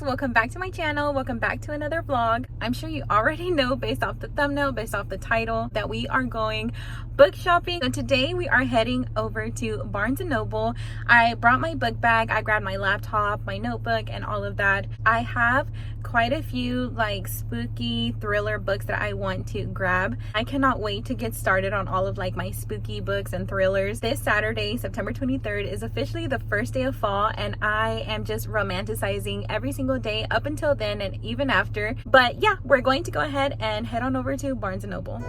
welcome back to my channel. Welcome back to another vlog. I'm sure you already know based off the thumbnail, based off the title, that we are going book shopping. So today we are heading over to Barnes & Noble. I brought my book bag, I grabbed my laptop, my notebook, and all of that. I have quite a few like spooky thriller books that I want to grab. I cannot wait to get started on all of like my spooky books and thrillers. This Saturday, September 23rd, is officially the first day of fall, and I am just romanticizing every single day up until then and even after. But yeah, we're going to go ahead and head on over to Barnes & Noble.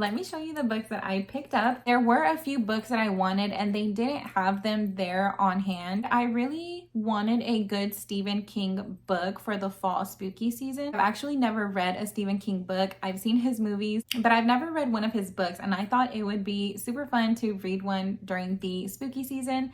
let me show you the books that I picked up. There were a few books that I wanted and they didn't have them there on hand. I really wanted a good Stephen King book for the fall spooky season. I've actually never read a Stephen King book. I've seen his movies, but I've never read one of his books, and I thought it would be super fun to read one during the spooky season.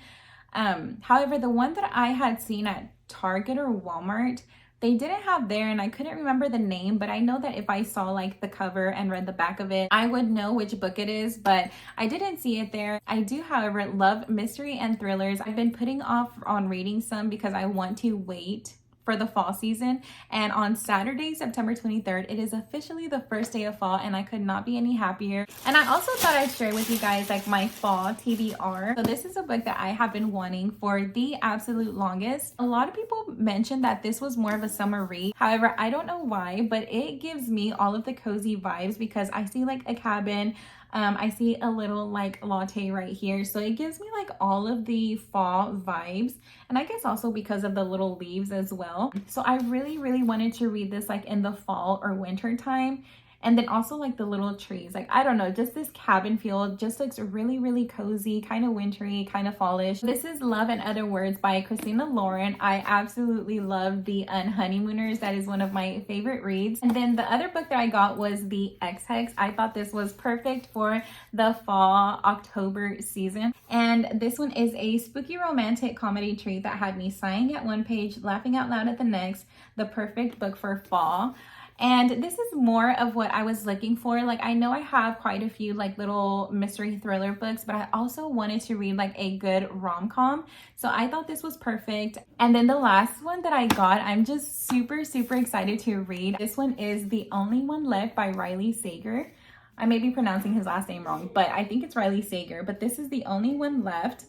However, the one that I had seen at Target or Walmart, they didn't have there, and I couldn't remember the name, but I know that if I saw like the cover and read the back of it, I would know which book it is, but I didn't see it there. I do, however, love mystery and thrillers. I've been putting off on reading some because I want to wait for the fall season, and on Saturday, September 23rd, it is officially the first day of fall, and I could not be any happier. And I also thought I'd share with you guys like my fall TBR. So this is a book that I have been wanting for the absolute longest. A lot of people mentioned that this was more of a summer read. However, I don't know why, but it gives me all of the cozy vibes because I see like a cabin. I see a little like latte right here. So it gives me like all of the fall vibes. And I guess also because of the little leaves as well. So I really, really wanted to read this like in the fall or winter time. And then also like the little trees, like, I don't know, just this cabin feel just looks really, really cozy, kind of wintry, kind of fallish. This is Love and Other Words by Christina Lauren. I absolutely love The Unhoneymooners. That is one of my favorite reads. And then the other book that I got was The Ex-Hex. I thought this was perfect for the fall October season. And this one is a spooky romantic comedy treat that had me sighing at one page, laughing out loud at the next. The perfect book for fall. And this is more of what I was looking for. Like, I know I have quite a few like little mystery thriller books, but I also wanted to read like a good rom-com. So I thought this was perfect. And then the last one that I got, I'm just super, super excited to read. This one is The Only One Left by Riley Sager. I may be pronouncing his last name wrong, but I think it's Riley Sager. But this is The Only One Left.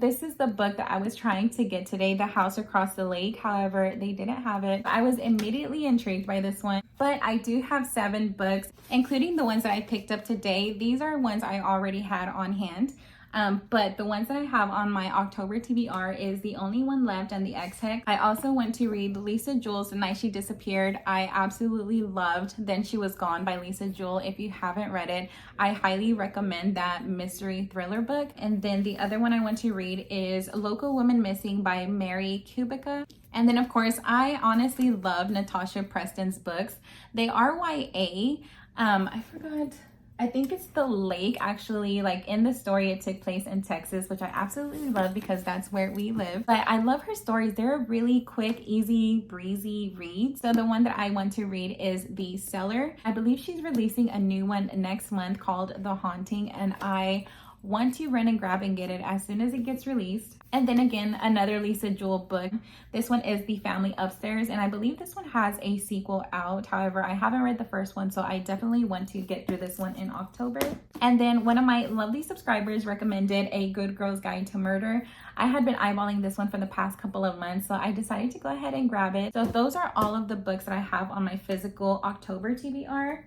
This is the book that I was trying to get today, The House Across the Lake. However, they didn't have it. I was immediately intrigued by this one, but I do have 7 books, including the ones that I picked up today. These are ones I already had on hand. But the ones that I have on my October TBR is The Only One Left and The Ex-Hex. I also went to read Lisa Jewell's The Night She Disappeared. I absolutely loved Then She Was Gone by Lisa Jewell. If you haven't read it, I highly recommend that mystery thriller book. And then the other one I went to read is Local Woman Missing by Mary Kubica. And then of course, I honestly love Natasha Preston's books. They are YA. I forgot. I think it's The Lake, actually. Like, in the story, it took place in Texas, which I absolutely love because that's where we live. But I love her stories. They're a really quick, easy, breezy read. So the one that I want to read is The Cellar. I believe she's releasing a new one next month called The Haunting, and I want to run and grab and get it as soon as it gets released. And then again, another Lisa Jewell book. This one is The Family Upstairs, and I believe this one has a sequel out. However, I haven't read the first one, so I definitely want to get through this one in October. And then one of my lovely subscribers recommended A Good Girl's Guide to Murder. I had been eyeballing this one for the past couple of months, so I decided to go ahead and grab it. So those are all of the books that I have on my physical October TBR.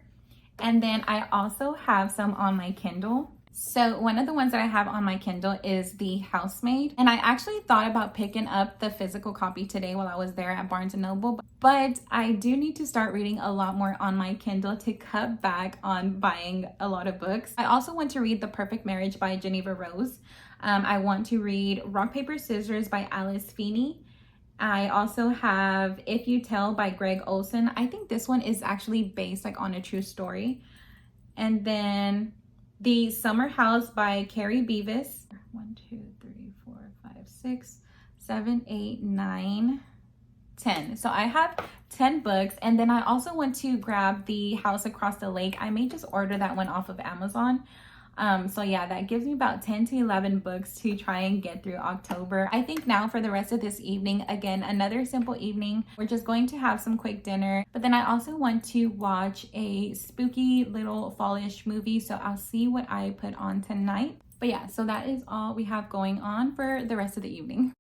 And then I also have some on my Kindle. So one of the ones that I have on my Kindle is The Housemaid. And I actually thought about picking up the physical copy today while I was there at Barnes & Noble. But I do need to start reading a lot more on my Kindle to cut back on buying a lot of books. I also want to read The Perfect Marriage by Geneva Rose. I want to read Rock, Paper, Scissors by Alice Feeney. I also have If You Tell by Greg Olson. I think this one is actually based like on a true story. And then The Summer House by Carrie Beavis. 1, 2, 3, 4, 5, 6, 7, 8, 9, 10. So I have 10 books. And then I also want to grab The House Across the Lake. I may just order that one off of Amazon. So yeah, that gives me about 10 to 11 books to try and get through October. I think now for the rest of this evening, again, another simple evening. We're just going to have some quick dinner, but then I also want to watch a spooky little fallish movie. So I'll see what I put on tonight. But yeah, so that is all we have going on for the rest of the evening.